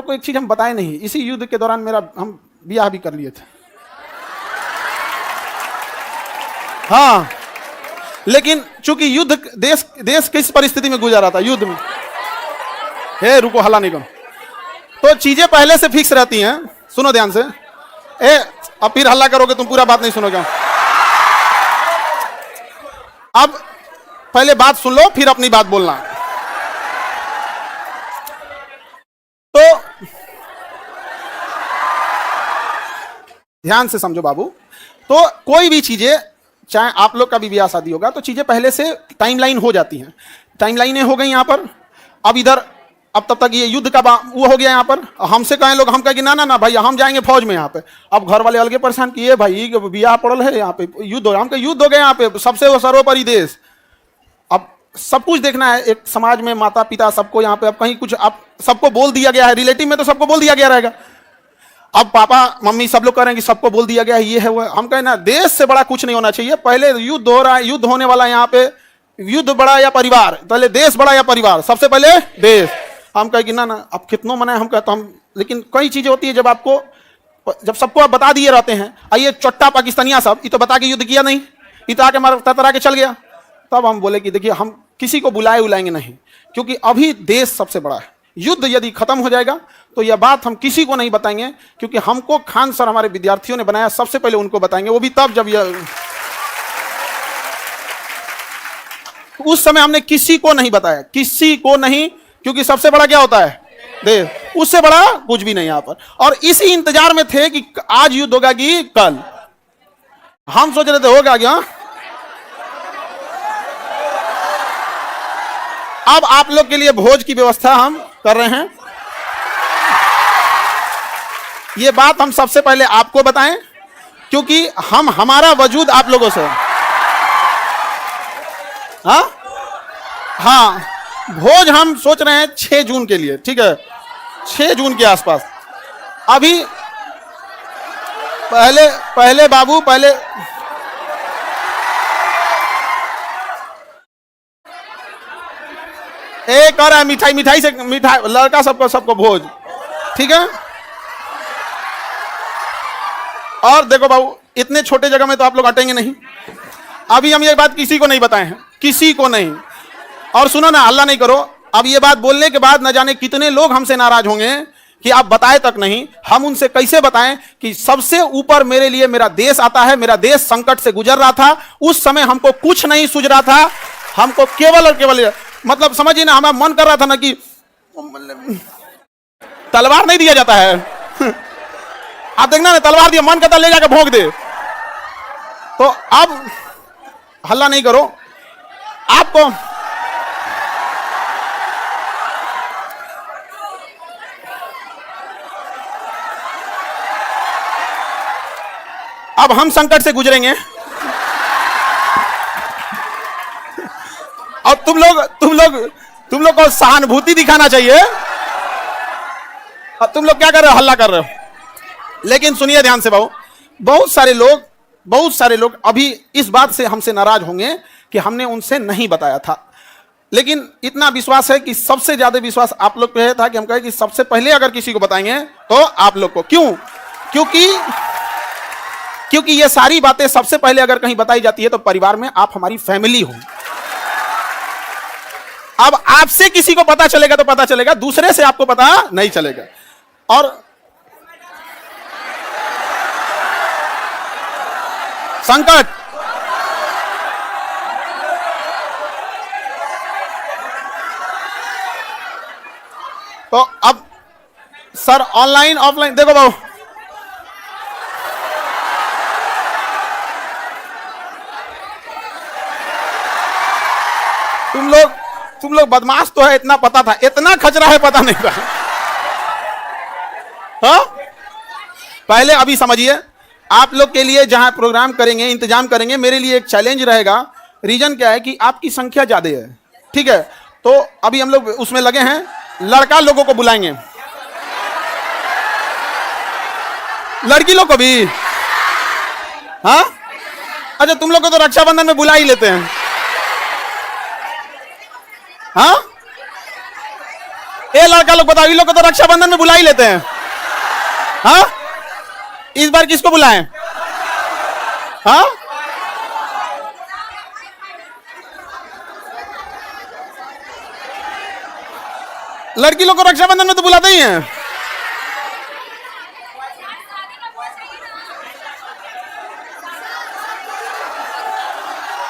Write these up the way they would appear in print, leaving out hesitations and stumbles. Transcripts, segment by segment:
लोग को एक चीज हम बताए नहीं, इसी युद्ध के दौरान हम ब्याह भी कर लिए थे। हाँ, लेकिन चूंकि युद्ध देश किस परिस्थिति में गुजरा था युद्ध में, हे रुको हल्ला नहीं करो, तो चीजें पहले से फिक्स रहती हैं। सुनो ध्यान से, अब फिर हल्ला करोगे तुम पूरा बात नहीं सुनोगे। अब पहले बात सुन लो फिर अपनी बात बोलना। तो ध्यान से समझो बाबू, तो कोई भी चीजें, चाहे आप लोग का भी ब्याह शादी होगा, तो चीजें पहले से टाइमलाइन हो जाती हैं। टाइमलाइनें हो गई यहां पर। अब इधर अब तब तक ये युद्ध का वो हो गया यहाँ पर। हमसे कहें लोग, हम कहें कि ना ना ना भाई हम जाएंगे फौज में यहाँ पे। अब घर वाले अलगे परेशान किए, भाई ब्याह पड़ल है यहाँ पे, युद्ध हो गया। हम कहे युद्ध हो गया यहाँ पे, सबसे वो सर्वोपरि देश। अब सब कुछ देखना है एक समाज में, माता पिता सबको यहाँ पे। अब कहीं कुछ अब सबको बोल दिया गया है, रिलेटिव में तो सबको बोल दिया गया रहेगा। अब पापा मम्मी सब लोग कह रहे हैं कि सबको बोल दिया गया है, ये है वो। हम कहें ना, देश से बड़ा कुछ नहीं होना चाहिए। पहले युद्ध हो रहा है, युद्ध होने वाला है यहाँ पे। युद्ध बड़ा या परिवार, पहले देश बड़ा या परिवार? सबसे पहले देश। हम कहे कि ना ना अब कितनों मनाए, हम कहते हम, लेकिन कई चीजें होती है जब सबको आप बता दिए रहते हैं। आइए चट्टा पाकिस्तानिया सब, ये तो बता के युद्ध किया नहीं, ये तो आके मार ततरा के चल गया। तब हम बोले कि देखिए हम किसी को बुलाएंगे नहीं, क्योंकि अभी देश सबसे बड़ा है। युद्ध यदि खत्म हो जाएगा तो यह बात हम किसी को नहीं बताएंगे, क्योंकि हमको खान सर हमारे विद्यार्थियों ने बनाया, सबसे पहले उनको बताएंगे, वो भी तब जब यह, उस समय हमने किसी को नहीं बताया, किसी को नहीं, क्योंकि सबसे बड़ा क्या होता है? देश। उससे बड़ा कुछ भी नहीं यहां पर। और इसी इंतजार में थे कि आज युद्ध होगा कि कल। हम सोच रहे थे होगा क्या। अब आप लोग के लिए भोज की व्यवस्था हम कर रहे हैं। ये बात हम सबसे पहले आपको बताएं, क्योंकि हमारा वजूद आप लोगों से। हाँ, भोज हम सोच रहे हैं 6 जून के लिए, ठीक है, 6 जून के आसपास। अभी पहले बाबू, पहले एक और है मिठाई से, मिठाई लड़का सबको भोज, ठीक है। और देखो बाबू, इतने छोटे जगह में तो आप लोग अटेंगे नहीं। अभी हम ये बात किसी को नहीं बताए हैं, किसी को नहीं। और सुनो ना, हल्ला नहीं करो। अब ये बात बोलने के बाद न जाने कितने लोग हमसे नाराज होंगे कि आप बताए तक नहीं। हम उनसे कैसे बताएं कि सबसे ऊपर मेरे लिए मेरा देश आता है। मेरा देश संकट से गुजर रहा था, उस समय हमको कुछ नहीं सूझ रहा था। हमको केवल और केवल, मतलब समझिए ना, हमारा मन कर रहा था ना कि तलवार नहीं दिया जाता है। आप देखना ना, तलवार दिया, मन करता ले जाकर भोंक दे। तो अब हल्ला नहीं करो। आपको अब हम संकट से गुजरेंगे और तुम लोग को सहानुभूति दिखाना चाहिए। अब तुम लोग क्या कर रहे हो? हल्ला कर रहे हो। लेकिन सुनिए ध्यान से बाबू, बहुत सारे लोग अभी इस बात से हमसे नाराज होंगे कि हमने उनसे नहीं बताया था। लेकिन इतना विश्वास है कि सबसे ज्यादा विश्वास आप लोग पे था कि हम कहे कि सबसे पहले अगर किसी को बताएंगे तो आप लोग को। क्यों? क्योंकि ये सारी बातें सबसे पहले अगर कहीं बताई जाती है तो परिवार में आप हमारी फैमिली हो। अब आपसे किसी को पता चलेगा तो पता चलेगा, दूसरे से आपको पता नहीं चलेगा। और संकट, तो अब सर ऑनलाइन ऑफलाइन देखो बाबू, तुम लोग बदमाश तो है, इतना पता था, इतना खचरा है पता नहीं था। हाँ? पहले अभी समझिए, आप लोग के लिए जहां प्रोग्राम करेंगे, इंतजाम करेंगे, मेरे लिए एक चैलेंज रहेगा। रीजन क्या है कि आपकी संख्या ज्यादा है, ठीक है। तो अभी हम लोग उसमें लगे हैं, लड़का लोगों को बुलाएंगे, लड़की लोग को भी। हाँ, अच्छा, तुम लोग को तो रक्षाबंधन में बुला ही लेते हैं। हाँ, ये लड़का लोग बताओ, इन लोग को तो रक्षाबंधन में बुला ही लेते हैं। हाँ, इस बार किसको बुलाएं? हाँ, लड़की लोग को रक्षाबंधन में तो बुलाते ही हैं।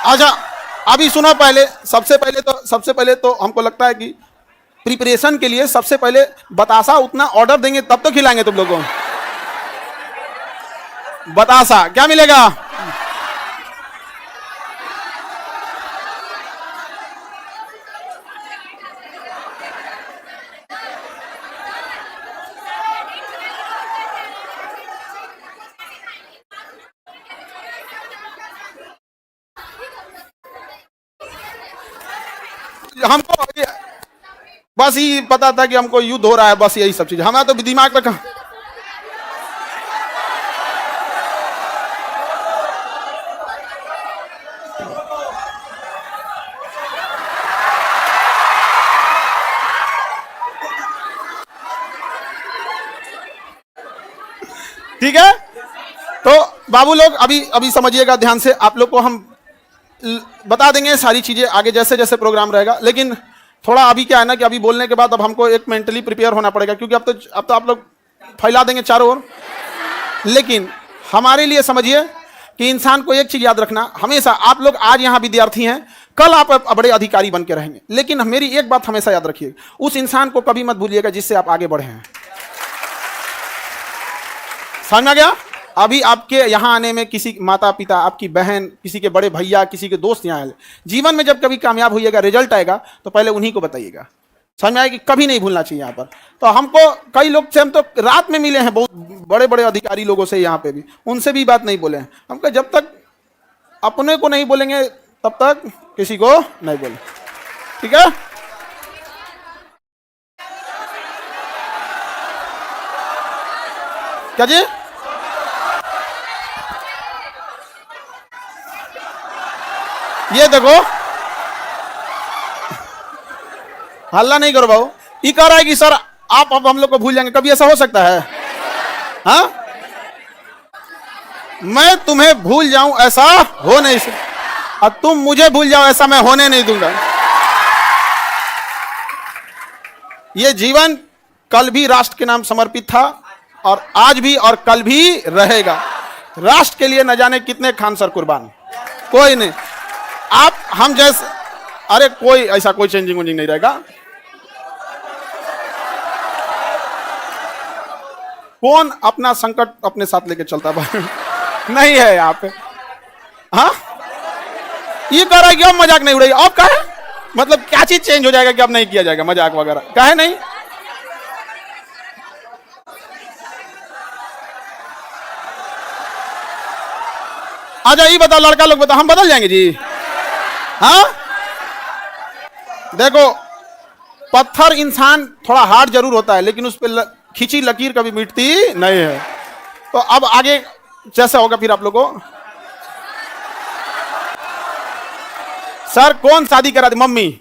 अच्छा, अभी सुनो, सबसे पहले तो हमको लगता है कि प्रिपरेशन के लिए सबसे पहले बतासा उतना ऑर्डर देंगे तब तो खिलाएंगे तुम लोगों को। बतासा क्या मिलेगा? हमको बस ये पता था कि हमको युद्ध हो रहा है, बस यही सब चीज हमारा तो दिमाग रखा। ठीक है, तो बाबू लोग अभी अभी समझिएगा ध्यान से, आप लोग को हम बता देंगे सारी चीजें आगे जैसे जैसे प्रोग्राम रहेगा। लेकिन थोड़ा अभी क्या है ना कि अभी बोलने के बाद अब हमको एक मेंटली प्रिपेयर होना पड़ेगा, क्योंकि अब तो आप लोग फैला देंगे चारों ओर। लेकिन हमारे लिए समझिए कि इंसान को एक चीज याद रखना हमेशा, आप लोग आज यहाँ विद्यार्थी हैं, कल आप बड़े अधिकारी बन के रहेंगे। लेकिन मेरी एक बात हमेशा याद रखिए, उस इंसान को कभी मत भूलिएगा जिससे आप आगे बढ़े हैं। समझ में आ गया? अभी आपके यहाँ आने में किसी माता पिता, आपकी बहन, किसी के बड़े भैया, किसी के दोस्त यहाँ आए, जीवन में जब कभी कामयाब होइएगा, रिजल्ट आएगा तो पहले उन्हीं को बताइएगा। समझ में आएगी? कभी नहीं भूलना चाहिए यहाँ पर। तो हमको कई लोग से हम तो रात में मिले हैं, बहुत बड़े बड़े अधिकारी लोगों से यहाँ पे भी, उनसे भी बात नहीं बोले हैं। हमको जब तक अपने को नहीं बोलेंगे तब तक किसी को नहीं बोले। ठीक है? क्या जी? ये देखो, हल्ला नहीं करो भाऊ। ये कह रहा है कि सर आप अब हम लोग को भूल जाएंगे, कभी ऐसा हो सकता है? हाँ, मैं तुम्हें भूल जाऊं ऐसा हो नहीं सकता, और तुम मुझे भूल जाओ ऐसा मैं होने नहीं दूंगा। ये जीवन कल भी राष्ट्र के नाम समर्पित था, और आज भी और कल भी रहेगा। राष्ट्र के लिए न जाने कितने खान सर कुर्बान, कोई नहीं। आप हम जैसे, अरे कोई ऐसा कोई चेंजिंग वेंजिंग नहीं रहेगा। कौन अपना संकट अपने साथ लेके चलता नहीं है यहाँ पे। हाँ, ये कह रहा है कि अब मजाक नहीं उड़ेगी। अब कहे मतलब क्या चीज चेंज हो जाएगा कि अब नहीं किया जाएगा मजाक वगैरह? कहे नहीं। अच्छा ये बताओ, लड़का लोग बताओ, हम बदल जाएंगे जी? हाँ, देखो, पत्थर इंसान थोड़ा हार्ड जरूर होता है, लेकिन उस पर खींची लकीर कभी मिटती नहीं है। तो अब आगे जैसा होगा फिर आप लोगों को। सर कौन शादी करा दी? मम्मी।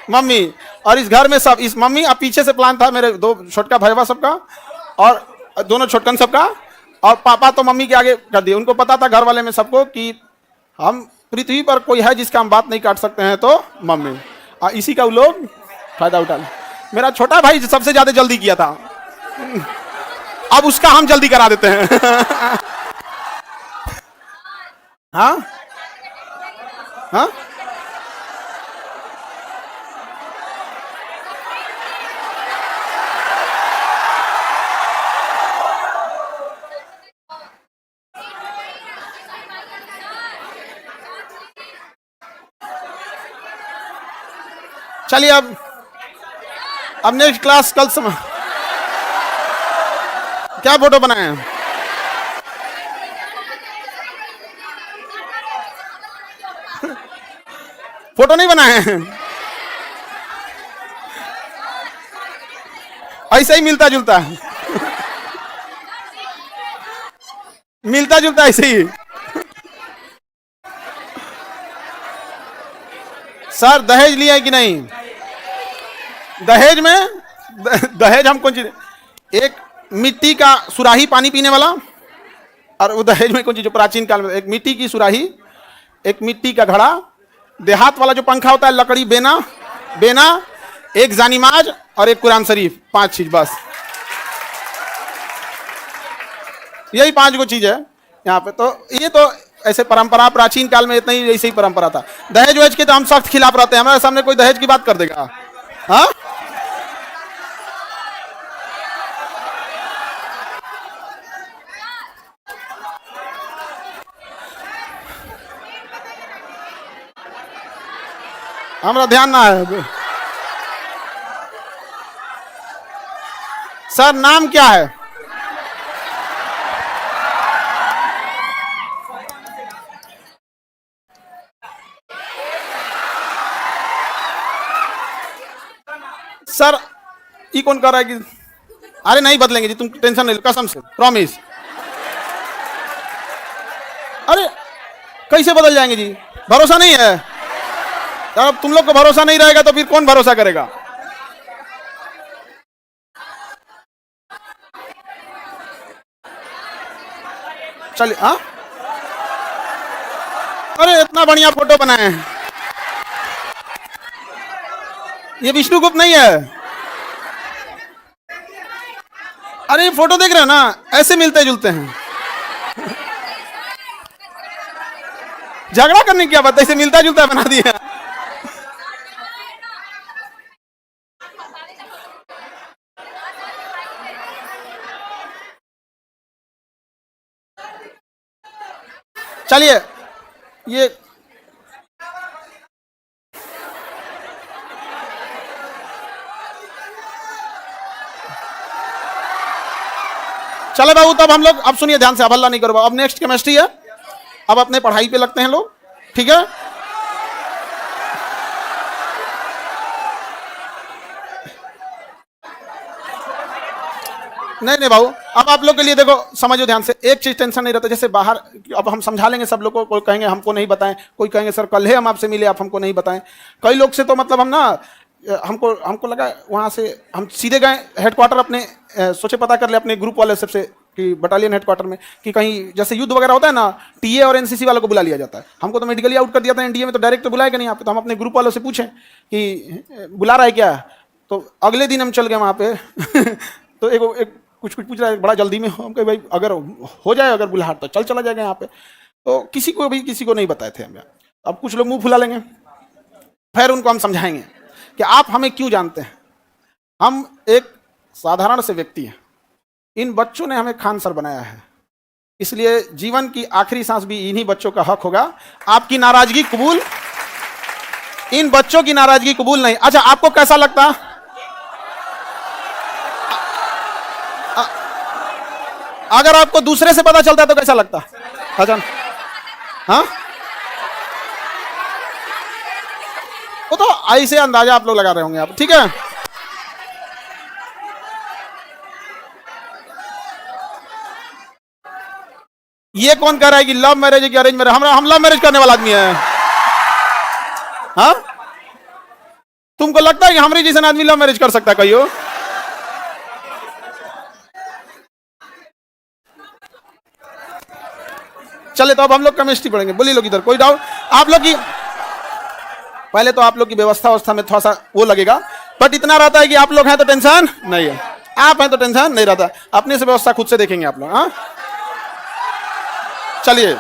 मम्मी, और इस घर में सब, इस मम्मी, अब पीछे से प्लान था मेरे दो छोटका भैया सबका, और दोनों छोटकन सबका, और पापा तो मम्मी के आगे कर दिए। उनको पता था घर वाले में सबको कि हम पृथ्वी पर कोई है जिसका हम बात नहीं काट सकते हैं, तो मम्मी। और इसी का वो लोग फायदा उठा ले। मेरा छोटा भाई सबसे ज्यादा जल्दी किया था, अब उसका हम जल्दी करा देते हैं। हाँ हाँ, चलिए अब नेक्स्ट क्लास कल समय क्या फोटो बनाए हैं? फोटो नहीं बनाए हैं, ऐसे ही मिलता जुलता है, मिलता जुलता ऐसे ही। सर दहेज लिया है कि नहीं? दहेज में दहेज हम कौन चीज, एक मिट्टी का सुराही पानी पीने वाला, और वो दहेज में कौन चीज जो प्राचीन काल में एक मिट्टी की सुराही, एक मिट्टी का घड़ा, देहात वाला जो पंखा होता है लकड़ी, बेना बेना, एक जानिमाज और एक कुरान शरीफ, 5 चीज बस। यही 5 गो चीज है यहाँ पे। तो ये तो ऐसे परंपरा प्राचीन काल में इतना ही ऐसे ही परंपरा था। दहेज वहेज के तो हम सख्त खिलाफ रहते हैं, हमारे सामने कोई दहेज की बात कर देगा, हाँ? हमारा ध्यान ना है। सर नाम क्या है? सर ये कौन कर रहा है कि अरे नहीं बदलेंगे जी, तुम टेंशन नहीं लो, कसम से प्रॉमिस। अरे कैसे बदल जाएंगे जी, भरोसा नहीं है। अब तुम लोग को भरोसा नहीं रहेगा तो फिर कौन भरोसा करेगा? चलिए, हाँ, अरे इतना बढ़िया फोटो बनाए हैं। ये विष्णुगुप्त नहीं है। अरे ये फोटो देख रहे हो ना, ऐसे मिलते जुलते हैं। झगड़ा करने की क्या बात है, इसे मिलता जुलता बना दिया। चलिए ये चले बाबू, तब हम लोग अब सुनिए ध्यान से, अब हल्ला नहीं करो। अब नेक्स्ट केमिस्ट्री है, अब अपने पढ़ाई पे लगते हैं लोग, ठीक है? नहीं नहीं बाबू, अब आप लोग के लिए देखो, समझो ध्यान से, एक चीज टेंशन नहीं रहता। जैसे बाहर अब हम समझा लेंगे सब लोग को, कोई कहेंगे हमको नहीं बताएं, कोई कहेंगे सर कल है हम आपसे मिले, आप हमको नहीं बताएं। कई लोग से तो मतलब हम ना, हमको लगा वहाँ से हम सीधे गए हेडक्वार्टर अपने, सोचे पता कर ले अपने ग्रुप वाले सबसे कि बटालियन हेडक्वार्टर में कि कहीं जैसे युद्ध वगैरह होता है ना, टीए और एनसीसी वालों को बुला लिया जाता है। हमको तो मेडिकली आउट कर दिया था एनडीए में, तो डायरेक्ट तो बुलाएगा नहीं यहाँ पे। तो हम अपने ग्रुप वालों से पूछें कि बुला रहा है क्या, तो अगले दिन हम चल गए वहाँ पे। तो एक कुछ पूछ रहा है बड़ा जल्दी में, हम कहे भाई अगर हो जाए, अगर बुलाहट तो चल चला जाएगा यहाँ पे। तो किसी को नहीं बताए थे हम। अब कुछ लोग मुंह फुला लेंगे, फिर उनको हम समझाएंगे कि आप हमें क्यों जानते हैं, हम एक साधारण से व्यक्ति हैं, इन बच्चों ने हमें खान सर बनाया है, इसलिए जीवन की आखिरी सांस भी इन्हीं बच्चों का हक होगा। आपकी नाराजगी कबूल, इन बच्चों की नाराजगी कबूल नहीं। अच्छा आपको कैसा लगता, अगर आपको दूसरे से पता चलता है तो कैसा लगता? अच्छा, हाँ, वो तो ऐसे अंदाजा आप लोग लगा रहे होंगे आप, ठीक है? ये कौन कह रहा है कि लव मैरिज है कि अरेंज मैरिज? हम लव मैरिज करने वाला आदमी है, हाँ? तुमको लगता है कि हमारे जैसा आदमी लव मैरिज कर सकता है कहियो? चले तो अब हम लोग केमिस्ट्री पढ़ेंगे। बोलिए लोग इधर, कोई डाउट? आप लोग की पहले तो आप लोग की व्यवस्था में थोड़ा सा वो लगेगा, बट इतना रहता है कि आप लोग हैं तो टेंशन नहीं है, आप हैं तो टेंशन नहीं रहता। अपने से व्यवस्था खुद से देखेंगे आप लोग, हाँ? चलिए